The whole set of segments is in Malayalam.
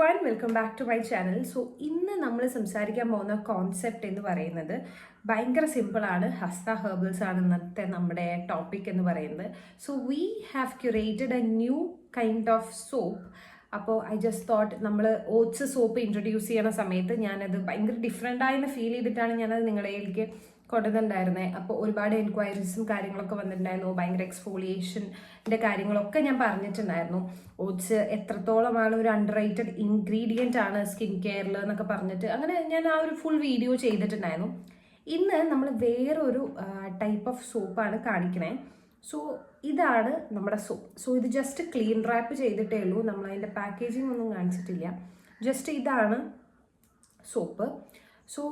everyone, welcome back to my channel. So ഇന്ന് നമ്മൾ സംസാരിക്കാൻ പോകുന്ന കോൺസെപ്റ്റ് എന്ന് പറയുന്നത് ഭയങ്കര സിമ്പിളാണ്. ഹസ്ത ഹെർബൽസ് ആണ് ഇന്നത്തെ നമ്മുടെ ടോപ്പിക് എന്ന് പറയുന്നത്. So we have curated A new kind of soap. അപ്പോൾ ഐ ജസ്റ്റ് തോട്ട് നമ്മൾ ഓട്സ് സോപ്പ് ഇൻട്രൊഡ്യൂസ് ചെയ്യണ സമയത്ത് ഞാനത് ഭയങ്കര ഡിഫറെൻ്റ് ആയെന്ന് ഫീൽ ചെയ്തിട്ടാണ് ഞാനത് നിങ്ങളിലേക്ക് കൊണ്ടുവന്നിട്ടുണ്ടായിരുന്നത്. അപ്പോൾ ഒരുപാട് എൻക്വയറീസും കാര്യങ്ങളൊക്കെ വന്നിട്ടുണ്ടായിരുന്നു. ഭയങ്കര എക്സ്ഫോളിയേഷൻ്റെ കാര്യങ്ങളൊക്കെ ഞാൻ പറഞ്ഞിട്ടുണ്ടായിരുന്നു. ഓട്സ് എത്രത്തോളമാണ് ഒരു അണ്ടർ റേറ്റഡ് ഇൻഗ്രീഡിയൻ്റ് ആണ് സ്കിൻ കെയറിൽ എന്നൊക്കെ പറഞ്ഞിട്ട് അങ്ങനെ ഞാൻ ആ ഒരു ഫുൾ വീഡിയോ ചെയ്തിട്ടുണ്ടായിരുന്നു. ഇന്ന് നമ്മൾ വേറൊരു ടൈപ്പ് ഓഫ് സോപ്പാണ് കാണിക്കണേ. സോ ഇതാണ് നമ്മുടെ സോപ്പ്. സോ ഇത് ജസ്റ്റ് ക്ലീൻ റാപ്പ് ചെയ്തിട്ടേ ഉള്ളൂ. നമ്മൾ അതിൻ്റെ പാക്കേജിങ് ഒന്നും കാണിച്ചിട്ടില്ല. ജസ്റ്റ് ഇതാണ് സോപ്പ്. സോ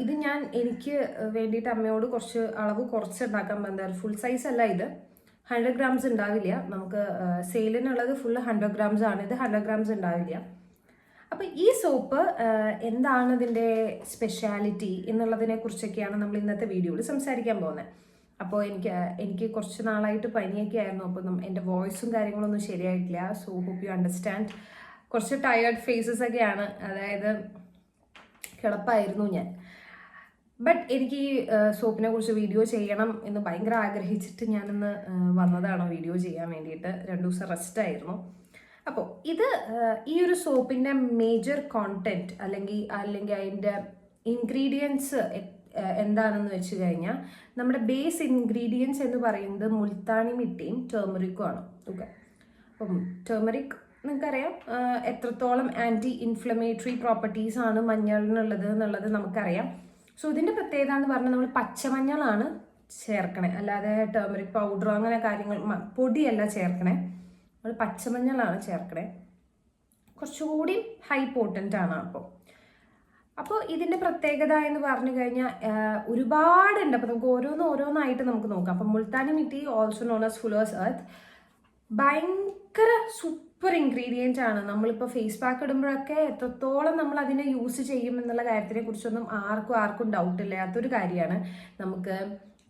ഇത് ഞാൻ എനിക്ക് വേണ്ടിയിട്ട് അമ്മയോട് കുറച്ച് അളവ് കുറച്ചുണ്ടാക്കാൻ പറഞ്ഞാൽ ഫുൾ സൈസ് അല്ല, ഇത് 100 grams ഉണ്ടാവില്ല. നമുക്ക് സെയിലിനുള്ളത് ഫുള്ള് 100 grams ആണ്. ഇത് 100 grams ഉണ്ടാവില്ല. അപ്പോൾ ഈ സോപ്പ് എന്താണ് ഇതിൻ്റെ സ്പെഷ്യാലിറ്റി എന്നുള്ളതിനെ കുറിച്ചൊക്കെയാണ് നമ്മൾ ഇന്നത്തെ വീഡിയോയിൽ സംസാരിക്കാൻ പോകുന്നത്. അപ്പോൾ എനിക്ക് കുറച്ച് നാളായിട്ട് പനിയൊക്കെ ആയിരുന്നു. അപ്പോൾ എൻ്റെ വോയിസും കാര്യങ്ങളൊന്നും ശരിയായിട്ടില്ല. So hope you understand. കുറച്ച് ടയേർഡ് ഫേസസ് ഒക്കെയാണ്, അതായത് കിടപ്പായിരുന്നു ഞാൻ. ബട്ട് എനിക്ക് ഈ സോപ്പിനെ കുറിച്ച് വീഡിയോ ചെയ്യണം എന്ന് ഭയങ്കര ആഗ്രഹിച്ചിട്ട് ഞാനിന്ന് വന്നതാണ് വീഡിയോ ചെയ്യാൻ വേണ്ടിയിട്ട്. 2 ദിവസം റെസ്റ്റ് ആയിരുന്നു. അപ്പോൾ ഇത് ഈ ഒരു സോപ്പിൻ്റെ മേജർ കോണ്ടന്റ് അല്ലെങ്കിൽ അതിൻ്റെ ഇൻഗ്രീഡിയൻസ് എന്താണെന്ന് വെച്ച് കഴിഞ്ഞാൽ നമ്മുടെ ബേസ് ഇൻഗ്രീഡിയൻസ് എന്ന് പറയുന്നത് മുൾത്താനി മിട്ടിയും ടേമറിക്കും ആണ്. ഓക്കെ, അപ്പം ടേമറിക് നിങ്ങൾക്കറിയാം എത്രത്തോളം ആൻറ്റി ഇൻഫ്ലമേറ്ററി പ്രോപ്പർട്ടീസ് ആണ് മഞ്ഞളിനുള്ളത് എന്നുള്ളത് നമുക്കറിയാം. സോ ഇതിൻ്റെ പ്രത്യേകത എന്ന് പറഞ്ഞാൽ നമ്മൾ പച്ചമഞ്ഞളാണ് ചേർക്കണേ, അല്ലാതെ ടേമറിക് പൗഡർ അങ്ങനെ കാര്യങ്ങൾ പൊടിയല്ല ചേർക്കണേ. നമ്മൾ പച്ചമഞ്ഞളാണ് ചേർക്കണേ. കുറച്ചുകൂടി ഹൈ പോട്ടൻ്റ് ആണ്. അപ്പോൾ ഇതിൻ്റെ പ്രത്യേകത എന്ന് പറഞ്ഞു കഴിഞ്ഞാൽ ഒരുപാടുണ്ട്. അപ്പോൾ നമുക്ക് ഓരോന്നായിട്ട് നമുക്ക് നോക്കാം. അപ്പം Multani mitti, also known as fuller's earth, ഭയങ്കര സൂപ്പർ ഇൻഗ്രീഡിയൻ്റ് ആണ്. നമ്മളിപ്പോൾ ഫേസ് പാക്ക് ഇടുമ്പോഴൊക്കെ എത്രത്തോളം നമ്മൾ അതിനെ യൂസ് ചെയ്യും എന്നുള്ള കാര്യത്തിനെ കുറിച്ചൊന്നും ആർക്കും ഡൗട്ടില്ലാത്തൊരു കാര്യമാണ്. നമുക്ക്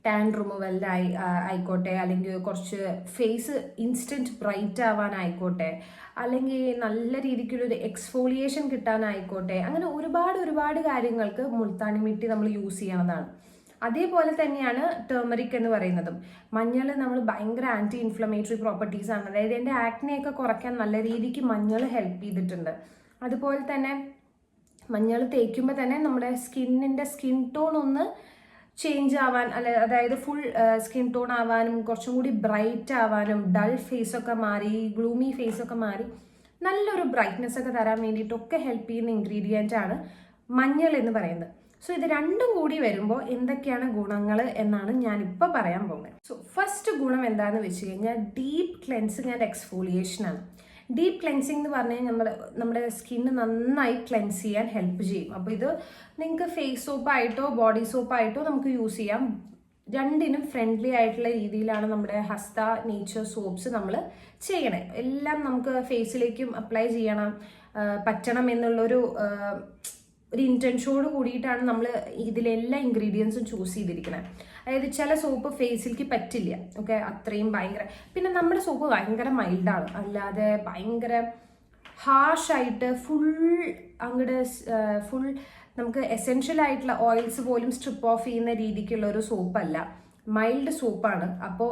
ടാൻ റിമൂവലിനായി ആയിക്കോട്ടെ, അല്ലെങ്കിൽ കുറച്ച് ഫേസ് ഇൻസ്റ്റൻറ്റ് ബ്രൈറ്റ് ആവാനായിക്കോട്ടെ, അല്ലെങ്കിൽ നല്ല രീതിക്കുള്ളൊരു എക്സ്ഫോളിയേഷൻ കിട്ടാനായിക്കോട്ടെ, അങ്ങനെ ഒരുപാട് കാര്യങ്ങൾക്ക് മുൾത്താനി മിട്ടി നമ്മൾ യൂസ് ചെയ്യണതാണ്. അതേപോലെ തന്നെയാണ് ടേമറിക് എന്ന് പറയുന്നതും. മഞ്ഞൾ നമ്മൾ ഭയങ്കര ആൻറ്റി ഇൻഫ്ലമേറ്ററി പ്രോപ്പർട്ടീസ് ആണ്. അതായത് എൻ്റെ ആക്നെയൊക്കെ കുറയ്ക്കാൻ നല്ല രീതിക്ക് മഞ്ഞൾ ഹെൽപ്പ് ചെയ്തിട്ടുണ്ട്. അതുപോലെ തന്നെ മഞ്ഞൾ തേക്കുമ്പോൾ തന്നെ നമ്മുടെ സ്കിൻ ടോൺ ഒന്ന് ചേഞ്ച് ആവാൻ, അതായത് ഫുൾ സ്കിൻ ടോൺ ആവാനും കുറച്ചും കൂടി ബ്രൈറ്റ് ആവാനും, ഡൾ ഫേസൊക്കെ മാറി ഗ്ലൂമി ഫേസൊക്കെ മാറി നല്ലൊരു ബ്രൈറ്റ്നെസ് ഒക്കെ തരാൻ വേണ്ടിയിട്ടൊക്കെ ഹെൽപ്പ് ചെയ്യുന്ന ഇൻഗ്രീഡിയൻ്റ് ആണ് മഞ്ഞൾ എന്ന് പറയുന്നത്. സോ ഇത് രണ്ടും കൂടി വരുമ്പോൾ എന്തൊക്കെയാണ് ഗുണങ്ങൾ എന്നാണ് ഞാനിപ്പോൾ പറയാൻ പോകുന്നത്. സോ ഫസ്റ്റ് ഗുണം എന്താണെന്ന് വെച്ച് കഴിഞ്ഞാൽ ഡീപ്പ് ക്ലെൻസിങ് ആൻഡ് എക്സ്ഫോളിയേഷൻ ആണ്. ഡീപ്പ് ക്ലെൻസിങ് എന്ന് പറഞ്ഞു കഴിഞ്ഞാൽ നമ്മുടെ സ്കിന്ന് നന്നായി ക്ലെൻസ് ചെയ്യാൻ ഹെൽപ്പ് ചെയ്യും. അപ്പോൾ ഇത് നിങ്ങൾക്ക് ഫേസ് സോപ്പായിട്ടോ ബോഡി സോപ്പായിട്ടോ നമുക്ക് യൂസ് ചെയ്യാം. രണ്ടിനും ഫ്രണ്ട്ലി ആയിട്ടുള്ള രീതിയിലാണ് നമ്മുടെ ഹസ്ത നേച്ചർ സോപ്സ് നമ്മൾ ചെയ്യണേ. എല്ലാം നമുക്ക് ഫേസിലേക്കും അപ്ലൈ പറ്റണം എന്നുള്ളൊരു ഇൻറ്റൻഷനോട് കൂടിയിട്ടാണ് നമ്മൾ ഇതിലെല്ലാ ഇൻഗ്രീഡിയൻസും ചൂസ് ചെയ്തിരിക്കുന്നത്. അതായത് ചില സോപ്പ് ഫേസിലേക്ക് പറ്റില്ല. ഓക്കെ, അത്രയും ഭയങ്കര. പിന്നെ നമ്മുടെ സോപ്പ് ഭയങ്കര മൈൽഡാണ്, അല്ലാതെ ഭയങ്കര ഹാർഷായിട്ട് ഫുൾ നമുക്ക് എസെൻഷ്യൽ ആയിട്ടുള്ള ഓയിൽസ് പോലും സ്ട്രിപ്പ് ഓഫ് ചെയ്യുന്ന രീതിക്കുള്ള ഒരു സോപ്പല്ല, മൈൽഡ് സോപ്പാണ്. അപ്പോൾ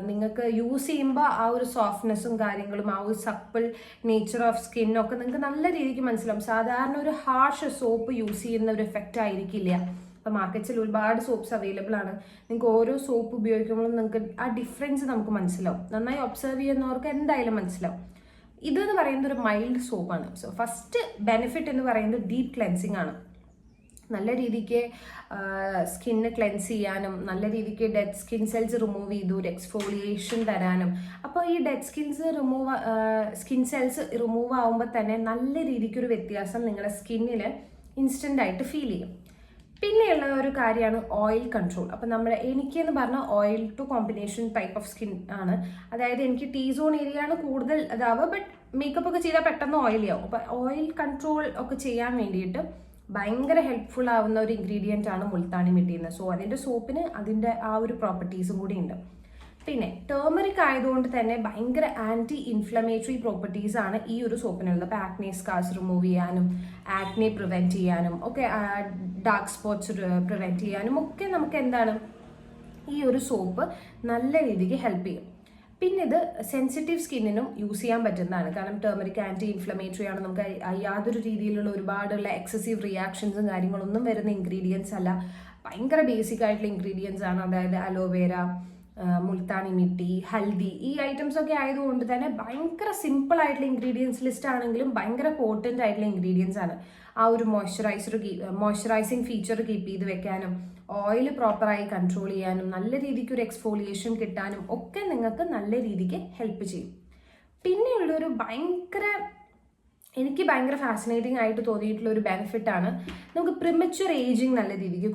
നിങ്ങൾക്ക് യൂസ് ചെയ്യുമ്പോൾ ആ ഒരു സോഫ്റ്റ്നെസ്സും കാര്യങ്ങളും, ആ ഒരു സപ്പിൾ നേച്ചർ ഓഫ് സ്കിന്നൊക്കെ നിങ്ങൾക്ക് നല്ല രീതിക്ക് മനസ്സിലാവും. സാധാരണ ഒരു ഹാർഷ് സോപ്പ് യൂസ് ചെയ്യുന്ന ഒരു എഫക്റ്റ് ആയിരിക്കില്ല. അപ്പോൾ മാർക്കറ്റിൽ ഒരുപാട് സോപ്സ് അവൈലബിൾ ആണ്. നിങ്ങൾക്ക് ഓരോ സോപ്പ് ഉപയോഗിക്കുമ്പോഴും നിങ്ങൾക്ക് ആ ഡിഫറൻസ് നമുക്ക് മനസ്സിലാവും. നന്നായി ഒബ്സർവ് ചെയ്യുന്നവർക്ക് എന്തായാലും മനസ്സിലാവും. ഇതെന്ന് പറയുന്നത് ഒരു മൈൽഡ് സോപ്പാണ്. സോ ഫസ്റ്റ് ബെനിഫിറ്റ് എന്ന് പറയുന്നത് ഡീപ്പ് ക്ലെൻസിങ് ആണ്. നല്ല രീതിക്ക് സ്കിന്ന് ക്ലെൻസ് ചെയ്യാനും, നല്ല രീതിക്ക് ഡെഡ് സ്കിൻ സെൽസ് റിമൂവ് ചെയ്തു ഒരു എക്സ്ഫോളിയേഷൻ തരാനും. അപ്പോൾ ഈ ഡെഡ് സ്കിൻ സെൽസ് റിമൂവ് ആകുമ്പോൾ തന്നെ നല്ല രീതിക്കൊരു വ്യത്യാസം നിങ്ങളുടെ സ്കിന്നിൽ ഇൻസ്റ്റൻ്റ് ആയിട്ട് ഫീൽ ചെയ്യും. പിന്നെയുള്ള ഒരു കാര്യമാണ് ഓയിൽ കൺട്രോൾ. അപ്പം എനിക്കെന്ന് പറഞ്ഞാൽ oil to combination type of skin ആണ്. അതായത് എനിക്ക് ടീ സോൺ ഏരിയ ആണ് കൂടുതൽ ഇതാവുക, ബട്ട് മേക്കപ്പ് ഒക്കെ ചെയ്താൽ പെട്ടെന്ന് ഓയിലി ആവും. അപ്പം ഓയിൽ കൺട്രോൾ ഒക്കെ ചെയ്യാൻ വേണ്ടിയിട്ട് ഭയങ്കര ഹെൽപ്ഫുൾ ആവുന്ന ഒരു ഇൻഗ്രീഡിയൻ്റ് ആണ് മുൾത്താനി മിട്ടി എന്ന്. സോ അതിൻ്റെ സോപ്പിന് അതിൻ്റെ ആ ഒരു പ്രോപ്പർട്ടീസും കൂടി ഉണ്ട്. പിന്നെ ടേമറിക് ആയതുകൊണ്ട് തന്നെ ഭയങ്കര ആൻറ്റി ഇൻഫ്ലമേറ്ററി പ്രോപ്പർട്ടീസ് ആണ് ഈ ഒരു സോപ്പിനുള്ളത്. അപ്പോൾ ആക്നെ സ്കാർസ് റിമൂവ് ചെയ്യാനും ആക്നെ പ്രിവെൻറ്റ് ചെയ്യാനും ഒക്കെ ഡാർക്ക് സ്പോട്ട്സ് പ്രിവെൻറ്റ് ചെയ്യാനും ഒക്കെ നമുക്ക് എന്താണ് ഈ ഒരു സോപ്പ് നല്ല രീതിക്ക് ഹെൽപ്പ് ചെയ്യും. പിന്നെ ഇത് സെൻസിറ്റീവ് സ്കിന്നിനും യൂസ് ചെയ്യാൻ പറ്റുന്നതാണ്. കാരണം ടേമറിക് ആൻറ്റി ഇൻഫ്ലമേറ്ററി ആണ്. നമുക്ക് യാതൊരു രീതിയിലുള്ള ഒരുപാടുള്ള എക്സസീവ് റിയാക്ഷൻസും കാര്യങ്ങളൊന്നും വരുന്ന ഇൻഗ്രീഡിയൻസ് അല്ല. ഭയങ്കര ബേസിക് ആയിട്ടുള്ള ഇൻഗ്രീഡിയൻസ് ആണ്. അതായത് അലോവേര, മുൾത്താനി മിട്ടി, ഹൽദി, ഈ ഐറ്റംസ് ഒക്കെ ആയതുകൊണ്ട് തന്നെ ഭയങ്കര സിമ്പിൾ ആയിട്ടുള്ള ഇൻഗ്രീഡിയൻസ് ലിസ്റ്റ് ആണെങ്കിലും ഭയങ്കര പോർട്ടൻ്റ് ആയിട്ടുള്ള ഇൻഗ്രീഡിയൻസ് ആണ്. ആ ഒരു മോയ്സ്ചറൈസിങ് ഫീച്ചർ കീപ്പ് ചെയ്ത് വെക്കാനും ഓയിൽ പ്രോപ്പറായി കൺട്രോൾ ചെയ്യാനും നല്ല രീതിക്ക് ഒരു എക്സ്ഫോളിയേഷൻ കിട്ടാനും ഒക്കെ നിങ്ങൾക്ക് നല്ല രീതിക്ക് ഹെൽപ്പ് ചെയ്യും. പിന്നെയുള്ളൊരു എനിക്ക് ഭയങ്കര ഫാസിനേറ്റിംഗ് ആയിട്ട് തോന്നിയിട്ടുള്ള ഒരു ബെനിഫിറ്റാണ് നമുക്ക് പ്രിമച്വർ ഏജിങ് നല്ല രീതിക്ക്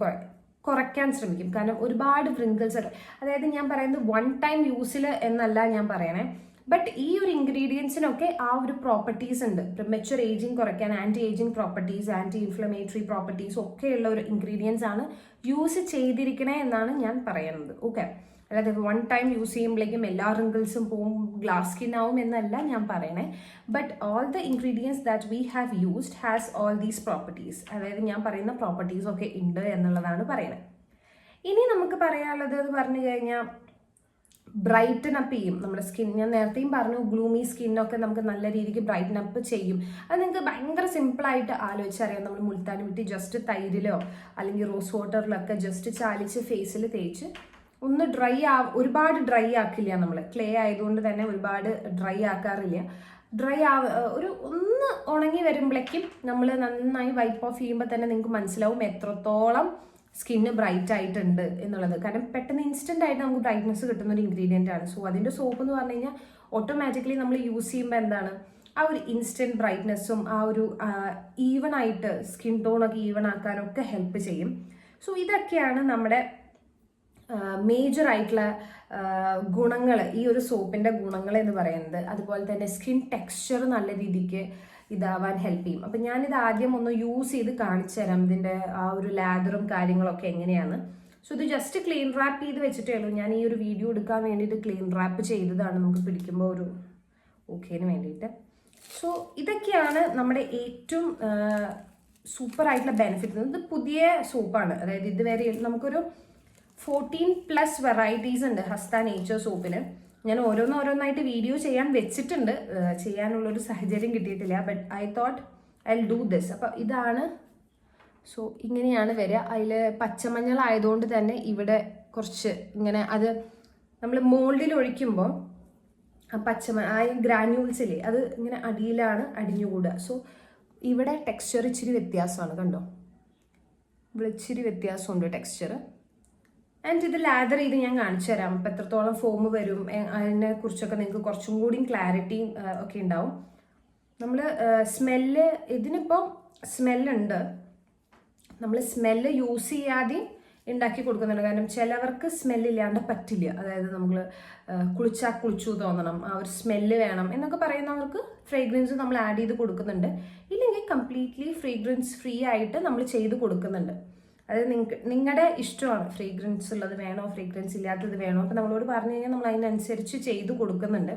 കുറയ്ക്കാൻ ശ്രമിക്കും. കാരണം ഒരുപാട് വ്രിങ്കിൾസ് ഒക്കെ, അതായത് ഞാൻ പറയുന്നത് വൺ ടൈം യൂസിൽ എന്നല്ല ഞാൻ പറയണേ, ബട്ട് ഈ ഒരു ഇൻഗ്രീഡിയൻസിനൊക്കെ ആ ഒരു പ്രോപ്പർട്ടീസ് ഉണ്ട്. പ്രിമച്വർ ഏജിങ് കുറയ്ക്കാൻ anti ageing properties, anti inflammatory properties ഒക്കെയുള്ള ഒരു ഇൻഗ്രീഡിയൻസ് ആണ് യൂസ് ചെയ്തിരിക്കണേ എന്നാണ് ഞാൻ പറയുന്നത്. ഓക്കെ, അല്ലാതെ വൺ ടൈം യൂസ് ചെയ്യുമ്പോഴേക്കും എല്ലാ റിങ്കിൾസും പോവും, ഗ്ലാസ് സ്കിൻ ആവും എന്നല്ല ഞാൻ പറയണേ. But all the ingredients that we have used has all these properties. അതായത് ഞാൻ പറയുന്ന പ്രോപ്പർട്ടീസ് ഒക്കെ ഉണ്ട് എന്നുള്ളതാണ് പറയുന്നത്. ഇനി നമുക്ക് പറയാനുള്ളത് എന്ന് പറഞ്ഞു കഴിഞ്ഞാൽ ബ്രൈറ്റൻ അപ്പ് ചെയ്യും നമ്മുടെ സ്കിൻ. ഞാൻ നേരത്തെയും പറഞ്ഞു, ഗ്ലൂമി സ്കിന്നൊക്കെ നമുക്ക് നല്ല രീതിക്ക് ബ്രൈറ്റൻ അപ്പ് ചെയ്യും. അത് നിങ്ങൾക്ക് ഭയങ്കര സിമ്പിളായിട്ട് ആലോചിച്ചറിയാം. നമ്മൾ മുൾത്താനി മിട്ടി ജസ്റ്റ് തൈരിലോ അല്ലെങ്കിൽ റോസ് വാട്ടറിലൊക്കെ ജസ്റ്റ് ചാലിച്ച് ഫേസിൽ തേച്ച് ഒന്ന് ഒരുപാട് ഡ്രൈ ആക്കില്ല. നമ്മൾ ക്ലേ ആയതുകൊണ്ട് തന്നെ ഒരുപാട് ഡ്രൈ ആക്കാറില്ല. ഒന്ന് ഉണങ്ങി വരുമ്പോഴേക്കും നമ്മൾ നന്നായി വൈപ്പ് ഓഫ് ചെയ്യുമ്പോൾ തന്നെ നിങ്ങൾക്ക് മനസ്സിലാവും എത്രത്തോളം സ്കിന്ന് ബ്രൈറ്റ് ആയിട്ടുണ്ട് എന്നുള്ളത്. കാരണം പെട്ടെന്ന് ഇൻസ്റ്റന്റ് ആയിട്ട് നമുക്ക് ബ്രൈറ്റ്നസ് കിട്ടുന്ന ഒരു ഇൻഗ്രീഡിയൻ്റ് ആണ്. സോ അതിൻ്റെ സോപ്പ് എന്ന് പറഞ്ഞു കഴിഞ്ഞാൽ ഓട്ടോമാറ്റിക്കലി നമ്മൾ യൂസ് ചെയ്യുമ്പോൾ എന്താണ് ആ ഒരു ഇൻസ്റ്റന്റ് ബ്രൈറ്റ്നസ്സും ആ ഒരു ഈവൺ ആയിട്ട് സ്കിൻ ടോണൊക്കെ ഈവൺ ആക്കാനൊക്കെ ഹെൽപ്പ് ചെയ്യും. സോ ഇതൊക്കെയാണ് നമ്മുടെ മേജർ ആയിട്ടുള്ള ഗുണങ്ങൾ, ഈ ഒരു സോപ്പിൻ്റെ ഗുണങ്ങൾ എന്ന് പറയുന്നത്. അതുപോലെ തന്നെ സ്കിൻ ടെക്സ്ചർ നല്ല രീതിക്ക് ഇതാവാൻ ഹെൽപ്പ് ചെയ്യും. അപ്പം ഞാനിത് ആദ്യം ഒന്ന് യൂസ് ചെയ്ത് കാണിച്ചു തരാം, ഇതിൻ്റെ ആ ഒരു ലാദറും കാര്യങ്ങളൊക്കെ എങ്ങനെയാണ്. സോ ഇത് ജസ്റ്റ് ക്ലീൻ റാപ്പ് ചെയ്ത് വെച്ചിട്ടേ ഉള്ളൂ. ഞാൻ ഈ ഒരു വീഡിയോ എടുക്കാൻ വേണ്ടിയിട്ട് ക്ലീൻ റാപ്പ് ചെയ്തതാണ്, നമുക്ക് പിടിക്കുമ്പോൾ ഒരു ഓക്കേന് വേണ്ടിയിട്ട്. സോ ഇതൊക്കെയാണ് നമ്മുടെ ഏറ്റവും സൂപ്പർ ആയിട്ടുള്ള ബെനിഫിറ്റ്. ഇത് പുതിയ സോപ്പാണ്, അതായത് ഇതുവരെ നമുക്കൊരു 14+ വെറൈറ്റീസ് ഉണ്ട് ഹസ്ത നേച്ചർ സോപ്പിന്. ഞാൻ ഓരോന്നായിട്ട് വീഡിയോ ചെയ്യാൻ വെച്ചിട്ടുണ്ട്, ചെയ്യാനുള്ളൊരു സാഹചര്യം കിട്ടിയിട്ടില്ല. But I thought I will do this. അപ്പം ഇതാണ്. സോ ഇങ്ങനെയാണ് വരിക. അതിൽ പച്ചമഞ്ഞളായതുകൊണ്ട് തന്നെ ഇവിടെ കുറച്ച് ഇങ്ങനെ അത് നമ്മൾ മോൾഡിൽ ഒഴിക്കുമ്പോൾ ആ ഗ്രാന്യൂൾസില്ലേ അത് ഇങ്ങനെ അടിയിലാണ് അടിഞ്ഞുകൂടുക. സോ ഇവിടെ ടെക്സ്ചർ ഇച്ചിരി വ്യത്യാസമാണ്, കണ്ടോ, ഇവിടെ ഇച്ചിരി വ്യത്യാസമുണ്ട് ടെക്സ്ചർ. ആൻഡ് ഇത് ലാദർ ചെയ്ത് ഞാൻ കാണിച്ചു തരാം. ഇപ്പം എത്രത്തോളം ഫോം വരും അതിനെ കുറിച്ചൊക്കെ നിങ്ങൾക്ക് കുറച്ചും കൂടിയും ക്ലാരിറ്റിയും ഒക്കെ ഉണ്ടാവും. നമ്മൾ സ്മെല്ല്, ഇതിനിപ്പം സ്മെല്ലുണ്ട്, നമ്മൾ സ്മെല്ല് യൂസ് ചെയ്യാതെയും ഉണ്ടാക്കി കൊടുക്കുന്നുണ്ട്. കാരണം ചിലവർക്ക് സ്മെല്ലില്ലാണ്ട് പറ്റില്ല. അതായത് നമ്മൾ കുളിച്ചാൽ കുളിച്ചു തോന്നണം, ആ ഒരു സ്മെല്ല് വേണം എന്നൊക്കെ പറയുന്നവർക്ക് ഫ്രേഗ്രൻസ് നമ്മൾ ആഡ് ചെയ്ത് കൊടുക്കുന്നുണ്ട്. ഇല്ലെങ്കിൽ കംപ്ലീറ്റ്ലി ഫ്രേഗ്രൻസ് ഫ്രീ ആയിട്ട് നമ്മൾ ചെയ്ത് കൊടുക്കുന്നുണ്ട്. അതായത് നിങ്ങളുടെ ഇഷ്ടമാണ്, ഫ്രേഗ്രൻസ് ഉള്ളത് വേണോ ഫ്രേഗ്രൻസ് ഇല്ലാത്തത് വേണോ. അപ്പോൾ നമ്മളോട് പറഞ്ഞു കഴിഞ്ഞാൽ നമ്മൾ അതിനനുസരിച്ച് ചെയ്ത് കൊടുക്കുന്നുണ്ട്.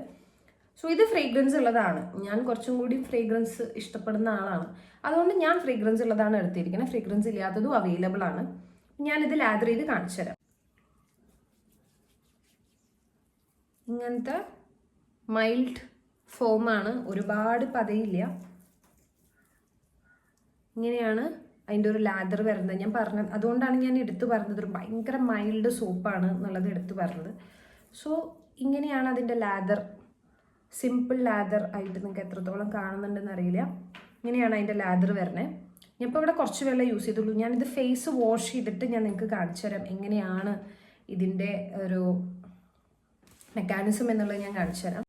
സോ ഇത് ഫ്രേഗ്രൻസ് ഉള്ളതാണ്. ഞാൻ കുറച്ചും കൂടി ഫ്രേഗ്രൻസ് ഇഷ്ടപ്പെടുന്ന ആളാണ്, അതുകൊണ്ട് ഞാൻ ഫ്രേഗ്രൻസ് ഉള്ളതാണ് എടുത്തിരിക്കുന്നത്. ഫ്രേഗ്രൻസ് ഇല്ലാത്തതും അവൈലബിൾ ആണ്. ഞാനിത് ലാദർ ചെയ്ത് കാണിച്ചു തരാം. ഇങ്ങനത്തെ മൈൽഡ് ഫോമാണ്, ഒരുപാട് പതയില്ല. ഇങ്ങനെയാണ് അതിൻ്റെ ഒരു ലാദർ വരുന്നത്. ഞാൻ പറഞ്ഞത് അതുകൊണ്ടാണ് ഞാൻ എടുത്തു പറഞ്ഞത് ഒരു ഭയങ്കര മൈൽഡ് സോപ്പാണ് എന്നുള്ളത് എടുത്തു പറഞ്ഞത്. സോ ഇങ്ങനെയാണ് അതിൻ്റെ ലാദർ. സിമ്പിൾ ലാദർ ആയിട്ട് നിങ്ങൾക്ക് എത്രത്തോളം കാണുന്നുണ്ടെന്ന് അറിയില്ല. ഇങ്ങനെയാണ് അതിൻ്റെ ലാദർ വരുന്നത്. ഞാനിപ്പോൾ ഇവിടെ കുറച്ച് വെള്ളം യൂസ് ചെയ്തുള്ളൂ. ഞാനിത് ഫേസ് വാഷ് ചെയ്തിട്ട് ഞാൻ നിങ്ങൾക്ക് കാണിച്ചു തരാം എങ്ങനെയാണ് ഇതിൻ്റെ ഒരു മെക്കാനിസം എന്നുള്ളത് ഞാൻ കാണിച്ചു തരാം.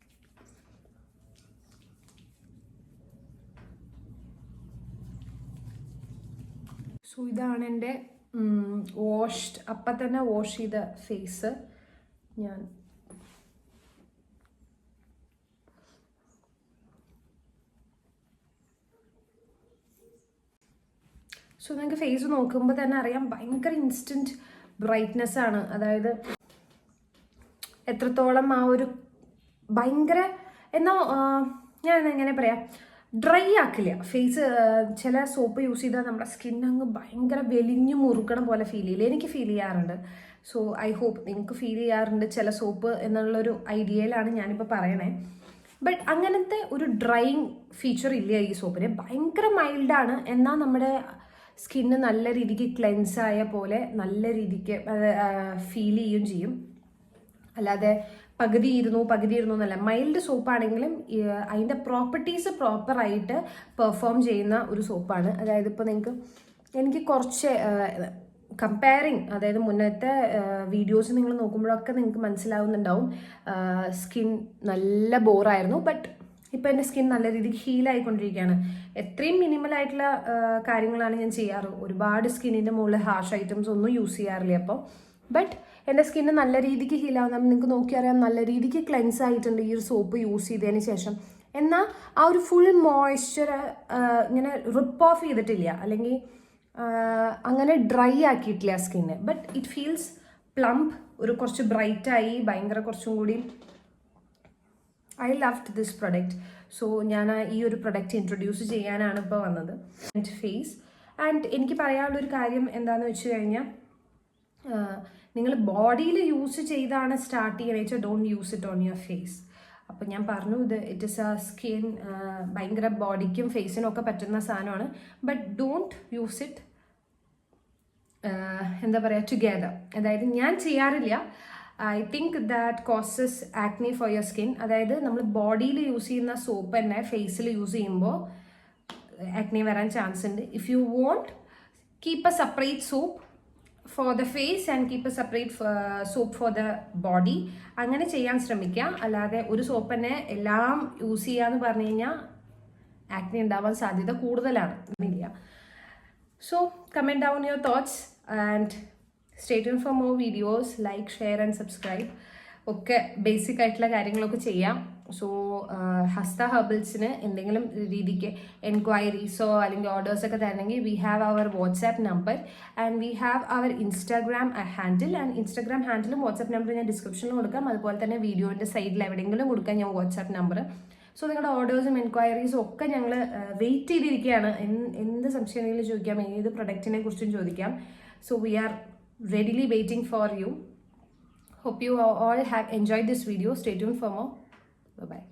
സോ ഇതാണ് എൻ്റെ അപ്പം തന്നെ വാഷ് ചെയ്ത ഫേസ്. ഞാൻ സോ നിങ്ങൾക്ക് ഫേസ് നോക്കുമ്പോൾ തന്നെ അറിയാം ഭയങ്കര ഇൻസ്റ്റൻറ്റ് ബ്രൈറ്റ്നെസ് ആണ്. അതായത് എത്രത്തോളം ആ ഒരു ഭയങ്കര എന്നാൽ ഞാൻ എങ്ങനെ പറയാം, ഡ്രൈ ആക്കില്ല ഫേസ്. ചില സോപ്പ് യൂസ് ചെയ്താൽ നമ്മുടെ സ്കിൻ അങ്ങ് ഭയങ്കര വെലിഞ്ഞു മുറുകണ പോലെ ഫീൽ ചെയ്യില്ല. എനിക്ക് ഫീൽ ചെയ്യാറുണ്ട്. സോ ഐ ഹോപ്പ് നിങ്ങൾക്ക് ഫീൽ ചെയ്യാറുണ്ട് ചില സോപ്പ് എന്നുള്ളൊരു ഐഡിയയിലാണ് ഞാനിപ്പോൾ പറയണേ. ബട്ട് അങ്ങനത്തെ ഒരു ഡ്രൈയിങ് ഫീച്ചർ ഇല്ല ഈ സോപ്പിന്. ഭയങ്കര മൈൽഡാണ്, എന്നാൽ നമ്മുടെ സ്കിന്ന് നല്ല രീതിക്ക് ക്ലെൻസ് ആയ പോലെ നല്ല രീതിക്ക് ഫീൽ ചെയ്യുകയും ചെയ്യും. അല്ലാതെ പകുതി ഇരുന്നു എന്നല്ല. മൈൽഡ് സോപ്പാണെങ്കിലും അതിൻ്റെ പ്രോപ്പർട്ടീസ് പ്രോപ്പറായിട്ട് പെർഫോം ചെയ്യുന്ന ഒരു സോപ്പാണ്. അതായത് ഇപ്പോൾ എനിക്ക് കുറച്ച് കമ്പയറിങ്, അതായത് മുന്നത്തെ വീഡിയോസ് നിങ്ങൾ നോക്കുമ്പോഴൊക്കെ നിങ്ങൾക്ക് മനസ്സിലാവുന്നുണ്ടാവും സ്കിൻ നല്ല ബോറായിരുന്നു. ബട്ട് ഇപ്പോൾ എൻ്റെ സ്കിൻ നല്ല രീതിക്ക് ഹീലായിക്കൊണ്ടിരിക്കുകയാണ്. എത്രയും മിനിമലായിട്ടുള്ള കാര്യങ്ങളാണ് ഞാൻ ചെയ്യാറ്. ഒരുപാട് സ്കിന്നിൻ്റെ മുകളിൽ ഹാർഷ് ഐറ്റംസ് ഒന്നും യൂസ് ചെയ്യാറില്ല അപ്പോൾ. ബട്ട് എൻ്റെ സ്കിന്ന് നല്ല രീതിക്ക് ഹീലാവുന്ന നിങ്ങൾക്ക് നോക്കിയറിയാം, നല്ല രീതിക്ക് ക്ലെൻസ് ആയിട്ടുണ്ട് ഈ ഒരു സോപ്പ് യൂസ് ചെയ്തതിന് ശേഷം. എന്നാൽ ആ ഒരു ഫുൾ മോയ്സ്ചർ ഇങ്ങനെ റിപ്പ് ഓഫ് ചെയ്തിട്ടില്ല, അല്ലെങ്കിൽ അങ്ങനെ ഡ്രൈ ആക്കിയിട്ടില്ല skin. But it feels Plump, ഒരു കുറച്ച് ബ്രൈറ്റായി, ഭയങ്കര കുറച്ചും കൂടി. I loved this product. So ഞാൻ ഈ ഒരു പ്രൊഡക്റ്റ് ഇൻട്രൊഡ്യൂസ് ചെയ്യാനാണ് ഇപ്പോൾ വന്നത്. ഫേസ് ആൻഡ് എനിക്ക് പറയാനുള്ളൊരു കാര്യം എന്താണെന്ന് വെച്ച് കഴിഞ്ഞാൽ, നിങ്ങൾ ബോഡിയിൽ യൂസ് ചെയ്താണ് സ്റ്റാർട്ട് ചെയ്യുക വെച്ചാൽ don't use it on your face. അപ്പോൾ ഞാൻ പറഞ്ഞു, ഇറ്റ് ഇസ് എ സ്കിൻ, ഭയങ്കര ബോഡിക്കും ഫേസിനും ഒക്കെ പറ്റുന്ന സാധനമാണ്. ബട്ട് ഡോണ്ട് യൂസ് ഇറ്റ് എന്താ പറയുക ടുഗെദർ. അതായത് ഞാൻ ചെയ്യാറില്ല. I think that causes acne for your skin. അതായത് നമ്മൾ ബോഡിയിൽ യൂസ് ചെയ്യുന്ന സോപ്പ് തന്നെ ഫേസിൽ യൂസ് ചെയ്യുമ്പോൾ ആക്നി വരാൻ ചാൻസ് ഉണ്ട്. If you want, keep a separate soap for the face and keep a separate soap for the body. അങ്ങനെ ചെയ്യാൻ ശ്രമിക്കുക. അല്ലാതെ ഒരു സോപ്പ് തന്നെ എല്ലാം യൂസ് ചെയ്യാന്ന് പറഞ്ഞു കഴിഞ്ഞാൽ ആക്നി ഉണ്ടാവാൻ സാധ്യത കൂടുതലാണ്. So comment down your thoughts and stay tune for more videos. Like, share and subscribe ഒക്കെ ബേസിക് ആയിട്ടുള്ള കാര്യങ്ങളൊക്കെ ചെയ്യാം. സോ ഹസ്ത ഹെർബൽസിന് എന്തെങ്കിലും രീതിക്ക് എൻക്വയറീസോ അല്ലെങ്കിൽ ഓർഡേഴ്സൊക്കെ തരണമെങ്കിൽ we have our WhatsApp number and we have our Instagram handle. And Instagram ഹാൻഡിലും വാട്സാപ്പ് നമ്പർ ഞാൻ ഡിസ്ക്രിപ്ഷനിൽ കൊടുക്കാം. അതുപോലെ തന്നെ വീഡിയോൻ്റെ സൈഡിൽ എവിടെയെങ്കിലും കൊടുക്കാം ഞാൻ വാട്സാപ്പ് നമ്പർ. സോ നിങ്ങളുടെ ഓർഡേഴ്സും എൻക്വയറീസും ഒക്കെ ഞങ്ങൾ വെയിറ്റ് ചെയ്തിരിക്കുകയാണ്. എന്ത് സംശയം ഉണ്ടെങ്കിലും ചോദിക്കാം, ഏത് പ്രൊഡക്റ്റിനെ കുറിച്ചും ചോദിക്കാം. So we are readily waiting for you. Hope you all have enjoyed this video. Stay tuned for more. Bye bye.